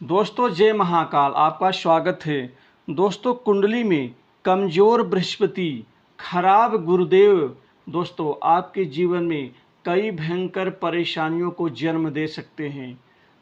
दोस्तों जय महाकाल, आपका स्वागत है। दोस्तों कुंडली में कमज़ोर बृहस्पति, खराब गुरुदेव दोस्तों आपके जीवन में कई भयंकर परेशानियों को जन्म दे सकते हैं।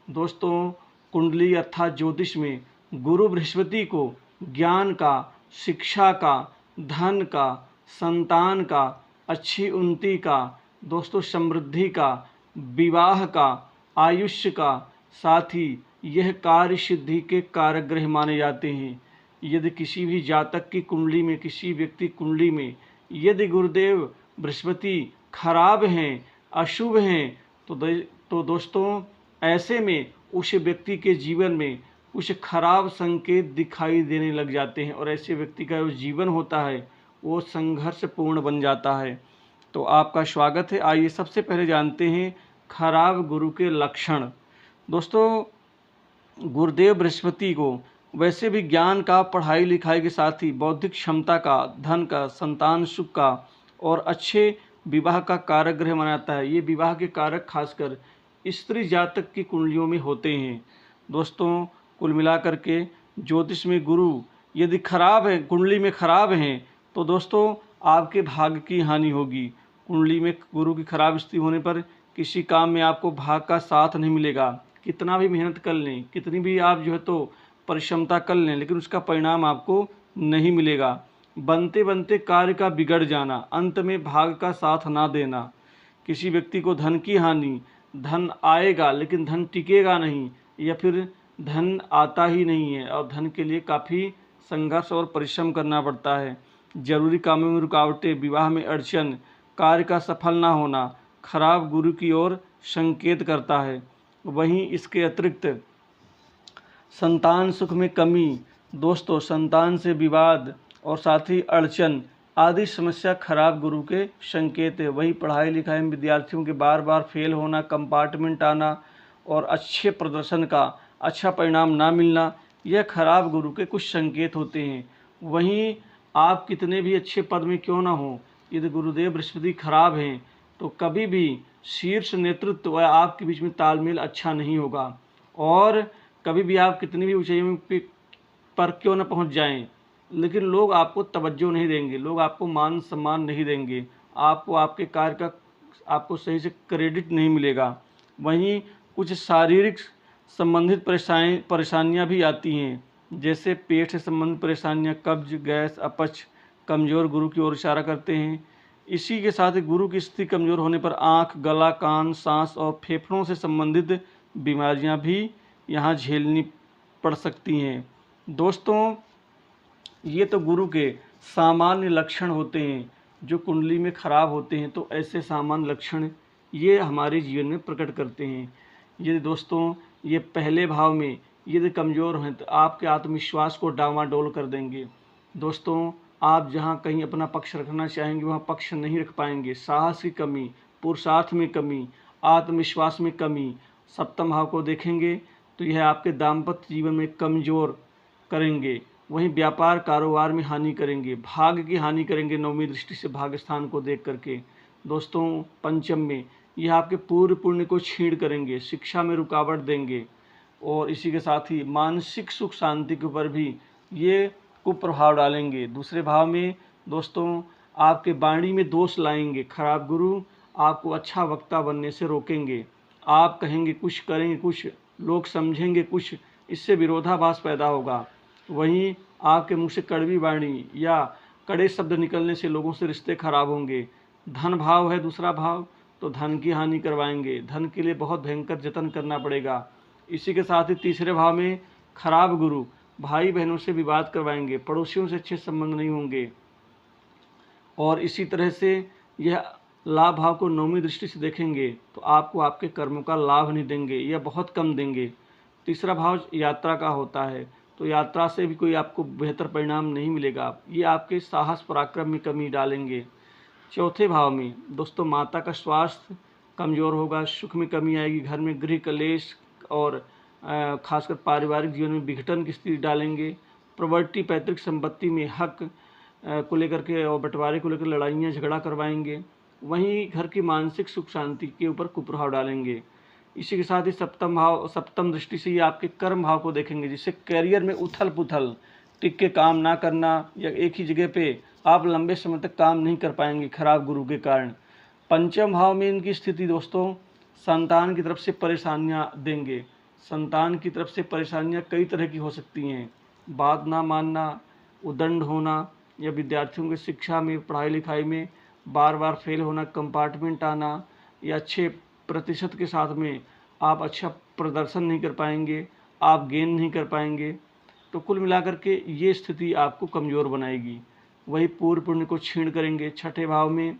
दोस्तों कुंडली अर्थात ज्योतिष में गुरु बृहस्पति को ज्ञान का, शिक्षा का, धन का, संतान का, अच्छी उन्नति का, दोस्तों समृद्धि का, विवाह का, आयुष्य का, साथ ही यह कार्य सिद्धि के कारक ग्रह माने जाते हैं। यदि किसी भी जातक की कुंडली में, किसी व्यक्ति कुंडली में यदि गुरुदेव बृहस्पति खराब हैं, अशुभ हैं, तो दोस्तों ऐसे में उस व्यक्ति के जीवन में कुछ खराब संकेत दिखाई देने लग जाते हैं और ऐसे व्यक्ति का जो जीवन होता है वो संघर्षपूर्ण बन जाता है। तो आपका स्वागत है। आइए सबसे पहले जानते हैं खराब गुरु के लक्षण। दोस्तों गुरुदेव बृहस्पति को वैसे भी ज्ञान का, पढ़ाई लिखाई के साथ ही बौद्धिक क्षमता का, धन का, संतान सुख का और अच्छे विवाह का कारक ग्रह माना जाता है। ये विवाह के कारक खासकर स्त्री जातक की कुंडलियों में होते हैं। दोस्तों कुल मिलाकर के ज्योतिष में गुरु यदि खराब है, कुंडली में खराब हैं, तो दोस्तों आपके भाग्य की हानि होगी। कुंडली में गुरु की खराब स्थिति होने पर किसी काम में आपको भाग का साथ नहीं मिलेगा। कितना भी मेहनत कर लें, कितनी भी आप जो है तो परिश्रमता कर लें, लेकिन उसका परिणाम आपको नहीं मिलेगा। बनते बनते कार्य का बिगड़ जाना, अंत में भाग का साथ ना देना, किसी व्यक्ति को धन की हानि, धन आएगा लेकिन धन टिकेगा नहीं, या फिर धन आता ही नहीं है और धन के लिए काफ़ी संघर्ष और परिश्रम करना पड़ता है। जरूरी कामों में रुकावटें, विवाह में अड़चन, कार्य का सफल ना होना खराब गुरु की ओर संकेत करता है। वहीं इसके अतिरिक्त संतान सुख में कमी, दोस्तों संतान से विवाद और साथ ही अड़चन आदि समस्या खराब गुरु के संकेत है। वहीं पढ़ाई लिखाई में विद्यार्थियों के बार बार फेल होना, कंपार्टमेंट आना और अच्छे प्रदर्शन का अच्छा परिणाम ना मिलना, यह खराब गुरु के कुछ संकेत होते हैं। वहीं आप कितने भी अच्छे पद में क्यों ना हो, यदि गुरुदेव बृहस्पति खराब हैं तो कभी भी शीर्ष नेतृत्व व आपके बीच में तालमेल अच्छा नहीं होगा और कभी भी आप कितनी भी ऊंचाई पर क्यों न पहुंच जाएं, लेकिन लोग आपको तवज्जो नहीं देंगे, लोग आपको मान सम्मान नहीं देंगे, आपको आपके कार्य का आपको सही से क्रेडिट नहीं मिलेगा। वहीं कुछ शारीरिक संबंधित परेशानियां भी आती हैं, जैसे पेट से संबंधित परेशानियां, कब्ज, गैस, अपच, कमज़ोर गुरु की ओर इशारा करते हैं। इसी के साथ गुरु की स्थिति कमज़ोर होने पर आँख, गला, कान, सांस और फेफड़ों से संबंधित बीमारियां भी यहाँ झेलनी पड़ सकती हैं। दोस्तों ये तो गुरु के सामान्य लक्षण होते हैं जो कुंडली में खराब होते हैं, तो ऐसे सामान्य लक्षण ये हमारे जीवन में प्रकट करते हैं। यदि दोस्तों ये पहले भाव में यदि कमज़ोर हैं तो आपके आत्मविश्वास को डामाडोल कर देंगे। दोस्तों आप जहाँ कहीं अपना पक्ष रखना चाहेंगे वहाँ पक्ष नहीं रख पाएंगे। साहस की कमी, पुरुषार्थ में कमी, आत्मविश्वास में कमी। सप्तम भाव को देखेंगे तो यह आपके दाम्पत्य जीवन में कमज़ोर करेंगे। वहीं व्यापार कारोबार में हानि करेंगे, भाग्य की हानि करेंगे नवमी दृष्टि से भाग्य स्थान को देख करके। दोस्तों पंचम में यह आपके पूर्व पुण्य को छीण करेंगे, शिक्षा में रुकावट देंगे और इसी के साथ ही मानसिक सुख शांति के ऊपर भी ये कुप्रभाव डालेंगे। दूसरे भाव में दोस्तों आपके वाणी में दोष लाएंगे। खराब गुरु आपको अच्छा वक्ता बनने से रोकेंगे। आप कहेंगे कुछ, करेंगे कुछ, लोग समझेंगे कुछ, इससे विरोधाभास पैदा होगा। वहीं आपके मुंह से कड़वी वाणी या कड़े शब्द निकलने से लोगों से रिश्ते खराब होंगे। धन भाव है दूसरा भाव, तो धन की हानि करवाएंगे। धन के लिए बहुत भयंकर जतन करना पड़ेगा। इसी के साथ ही तीसरे भाव में खराब गुरु भाई बहनों से विवाद करवाएंगे, पड़ोसियों से अच्छे संबंध नहीं होंगे और इसी तरह से यह लाभ भाव को नौवीं दृष्टि से देखेंगे तो आपको आपके कर्मों का लाभ नहीं देंगे या बहुत कम देंगे। तीसरा भाव यात्रा का होता है, तो यात्रा से भी कोई आपको बेहतर परिणाम नहीं मिलेगा। ये आपके साहस पराक्रम में कमी डालेंगे। चौथे भाव में दोस्तों माता का स्वास्थ्य कमज़ोर होगा, सुख में कमी आएगी, घर में गृह कलेश और खासकर पारिवारिक जीवन में विघटन की स्थिति डालेंगे। प्रॉपर्टी, पैतृक संपत्ति में हक को लेकर के और बंटवारे को लेकर लड़ाइयाँ झगड़ा करवाएंगे। वहीं घर की मानसिक सुख शांति के ऊपर कुप्रभाव डालेंगे। इसी के साथ ही सप्तम दृष्टि से ये आपके कर्म भाव को देखेंगे, जिससे करियर में उथल पुथल, टिक के काम ना करना या एक ही जगह पे आप लंबे समय तक काम नहीं कर पाएंगे खराब गुरु के कारण। पंचम भाव में इनकी स्थिति दोस्तों संतान की तरफ से परेशानियां देंगे। संतान की तरफ से परेशानियां कई तरह की हो सकती हैं, बात ना मानना, उदंड होना, या विद्यार्थियों की शिक्षा में, पढ़ाई लिखाई में बार बार फेल होना, कंपार्टमेंट आना, या अच्छे प्रतिशत के साथ में आप अच्छा प्रदर्शन नहीं कर पाएंगे, आप गेन नहीं कर पाएंगे। तो कुल मिलाकर के ये स्थिति आपको कमज़ोर बनाएगी। वही पूर्व पुण्य को क्षीण करेंगे। छठे भाव में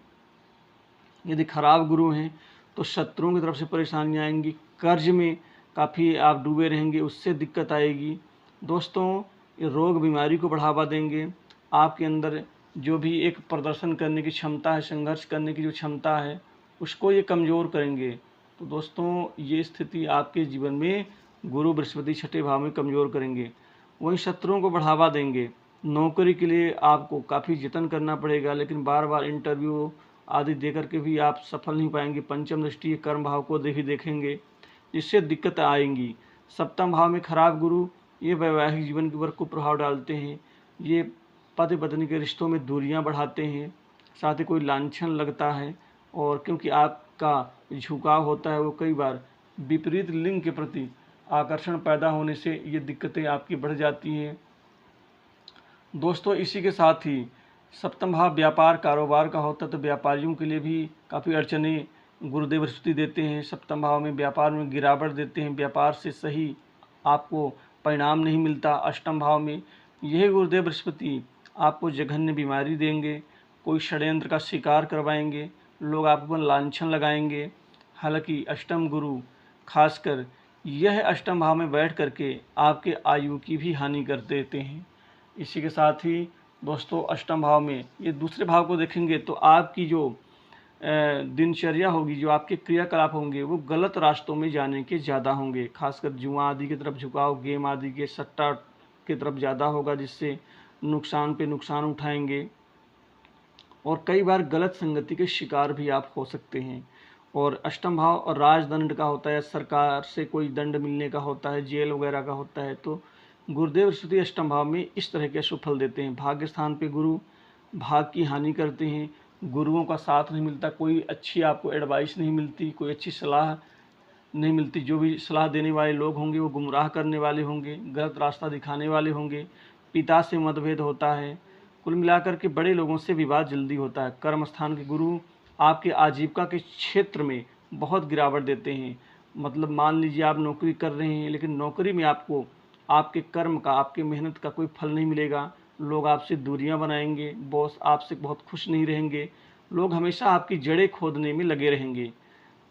यदि खराब गुरु हैं तो शत्रुओं की तरफ से परेशानियाँ आएंगी, कर्ज में काफ़ी आप डूबे रहेंगे, उससे दिक्कत आएगी। दोस्तों ये रोग बीमारी को बढ़ावा देंगे। आपके अंदर जो भी एक प्रदर्शन करने की क्षमता है, संघर्ष करने की जो क्षमता है, उसको ये कमज़ोर करेंगे। तो दोस्तों ये स्थिति आपके जीवन में गुरु बृहस्पति छठे भाव में कमज़ोर करेंगे। वहीं शत्रुओं को बढ़ावा देंगे। नौकरी के लिए आपको काफ़ी जतन करना पड़ेगा, लेकिन बार बार इंटरव्यू आदि देकर के भी आप सफल नहीं पाएंगे। पंचम दृष्टि कर्म भाव को भी देखेंगे, जिससे दिक्कत आएंगी। सप्तम भाव में खराब गुरु ये वैवाहिक जीवन के ऊपर कुप्रभाव डालते हैं। ये पति पत्नी के रिश्तों में दूरियां बढ़ाते हैं, साथ ही कोई लांछन लगता है, और क्योंकि आपका झुकाव होता है वो कई बार विपरीत लिंग के प्रति आकर्षण पैदा होने से ये दिक्कतें आपकी बढ़ जाती हैं। दोस्तों इसी के साथ ही सप्तम भाव व्यापार कारोबार का होता है, तो व्यापारियों के लिए भी काफ़ी अड़चने गुरुदेव बृहस्पति देते हैं। सप्तम भाव में व्यापार में गिरावट देते हैं, व्यापार से सही आपको परिणाम नहीं मिलता। अष्टम भाव में यह गुरुदेव बृहस्पति आपको जघन्य बीमारी देंगे, कोई षड्यंत्र का शिकार करवाएंगे, लोग आप पर लांछन लगाएंगे। हालांकि अष्टम गुरु खासकर यह अष्टम भाव में बैठ करके आपके आयु की भी हानि कर देते हैं। इसी के साथ ही दोस्तों अष्टम भाव में ये दूसरे भाव को देखेंगे तो आपकी जो दिनचर्या होगी, जो आपके क्रियाकलाप होंगे, वो गलत रास्तों में जाने के ज़्यादा होंगे। खासकर जुआ आदि की तरफ झुकाव, गेम आदि के सट्टा की तरफ ज़्यादा होगा, जिससे नुकसान पे नुकसान उठाएंगे, और कई बार गलत संगति के शिकार भी आप हो सकते हैं। और अष्टम भाव और राजदंड का होता है, सरकार से कोई दंड मिलने का होता है, जेल वगैरह का होता है। तो गुरुदेव बृहस्पति अष्टम भाव में इस तरह के अशुभ फल देते हैं। भाग्य स्थान पे गुरु भाग की हानि करते हैं, गुरुओं का साथ नहीं मिलता, कोई अच्छी आपको एडवाइस नहीं मिलती, कोई अच्छी सलाह नहीं मिलती। जो भी सलाह देने वाले लोग होंगे वो गुमराह करने वाले होंगे, गलत रास्ता दिखाने वाले होंगे। पिता से मतभेद होता है। कुल मिलाकर के बड़े लोगों से विवाद जल्दी होता है। कर्म स्थान के गुरु आपके आजीविका के क्षेत्र में बहुत गिरावट देते हैं। मतलब मान लीजिए आप नौकरी कर रहे हैं, लेकिन नौकरी में आपको आपके कर्म का, आपके मेहनत का कोई फल नहीं मिलेगा। लोग आपसे दूरियां बनाएंगे, बॉस आपसे बहुत खुश नहीं रहेंगे, लोग हमेशा आपकी जड़ें खोदने में लगे रहेंगे,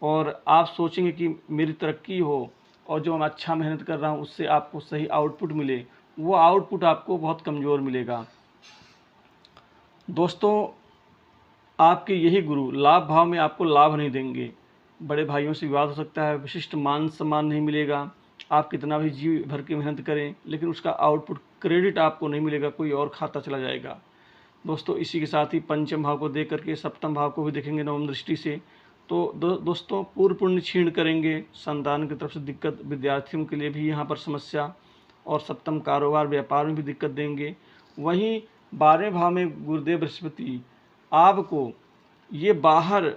और आप सोचेंगे कि मेरी तरक्की हो और जो मैं अच्छा मेहनत कर रहा हूँ उससे आपको सही आउटपुट मिले, वो आउटपुट आपको बहुत कमज़ोर मिलेगा। दोस्तों आपके यही गुरु लाभ भाव में आपको लाभ नहीं देंगे। बड़े भाइयों से विवाद हो सकता है, विशिष्ट मान सम्मान नहीं मिलेगा। आप कितना भी जी भर के मेहनत करें, लेकिन उसका आउटपुट क्रेडिट आपको नहीं मिलेगा, कोई और खाता चला जाएगा। दोस्तों इसी के साथ ही पंचम भाव को देख करके सप्तम भाव को भी देखेंगे नवम दृष्टि से, तो दोस्तों पूर्व पुण्य क्षीण करेंगे। संतान की तरफ से दिक्कत, विद्यार्थियों के लिए भी यहाँ पर समस्या, और सप्तम कारोबार व्यापार में भी दिक्कत देंगे। वहीं 12वें भाव में गुरुदेव बृहस्पति आपको ये बाहर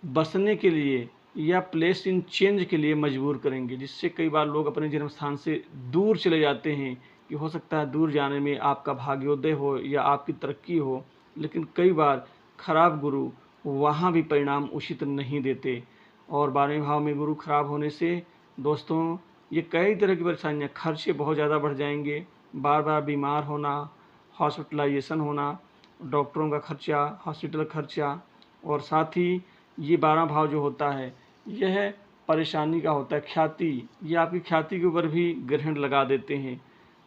बसने के लिए या प्लेस इन चेंज के लिए मजबूर करेंगे, जिससे कई बार लोग अपने जन्म स्थान से दूर चले जाते हैं। कि हो सकता है दूर जाने में आपका भाग्योदय हो या आपकी तरक्की हो, लेकिन कई बार खराब गुरु वहाँ भी परिणाम उचित नहीं देते। और 12वें भाव में गुरु खराब होने से दोस्तों ये कई तरह की परेशानियाँ, खर्चे बहुत ज़्यादा बढ़ जाएंगे, बार बार बीमार होना, हॉस्पिटलाइजेशन होना, डॉक्टरों का खर्चा, हॉस्पिटल खर्चा, और साथ ही ये 12 भाव जो होता है यह परेशानी का होता है। ख्याति, ये आपकी ख्याति के ऊपर भी ग्रहण लगा देते हैं।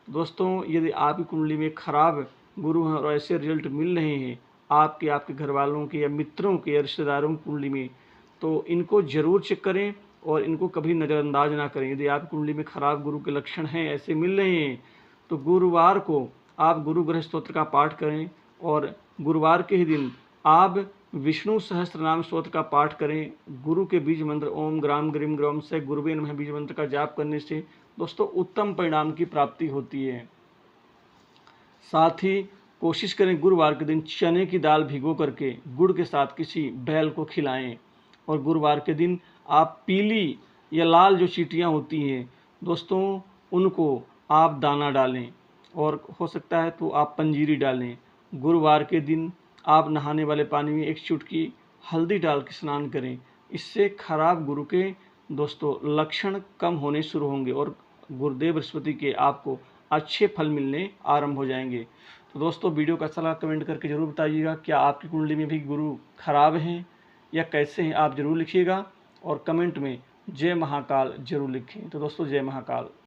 दोस्तों यदि आपकी कुंडली में खराब गुरु हैं और ऐसे रिजल्ट मिल रहे हैं आपके घर वालों के या मित्रों के या रिश्तेदारों की कुंडली में, तो इनको ज़रूर चेक करें और इनको कभी नज़रअंदाज ना करें। यदि आपकी कुंडली में खराब गुरु के लक्षण हैं, ऐसे मिल रहे हैं, तो गुरुवार को आप गुरु ग्रह स्तोत्र का पाठ करें, और गुरुवार के ही दिन आप विष्णु सहस्त्रनाम स्तोत्र का पाठ करें। गुरु के बीज मंत्र ओम ग्राम ग्रीम ग्रोम से गुरुवे नमः बीज मंत्र का जाप करने से दोस्तों उत्तम परिणाम की प्राप्ति होती है। साथ ही कोशिश करें गुरुवार के दिन चने की दाल भिगो करके गुड़ के साथ किसी बैल को खिलाएं। और गुरुवार के दिन आप पीली या लाल जो चींटियाँ होती हैं दोस्तों उनको आप दाना डालें, और हो सकता है तो आप पंजीरी डालें। गुरुवार के दिन आप नहाने वाले पानी में एक चुटकी हल्दी डाल के स्नान करें। इससे खराब गुरु के दोस्तों लक्षण कम होने शुरू होंगे और गुरुदेव बृहस्पति के आपको अच्छे फल मिलने आरंभ हो जाएंगे। तो दोस्तों वीडियो का सलाह कमेंट करके ज़रूर बताइएगा, क्या आपकी कुंडली में भी गुरु खराब हैं या कैसे हैं, आप ज़रूर लिखिएगा। और कमेंट में जय महाकाल जरूर लिखें। तो दोस्तों जय महाकाल।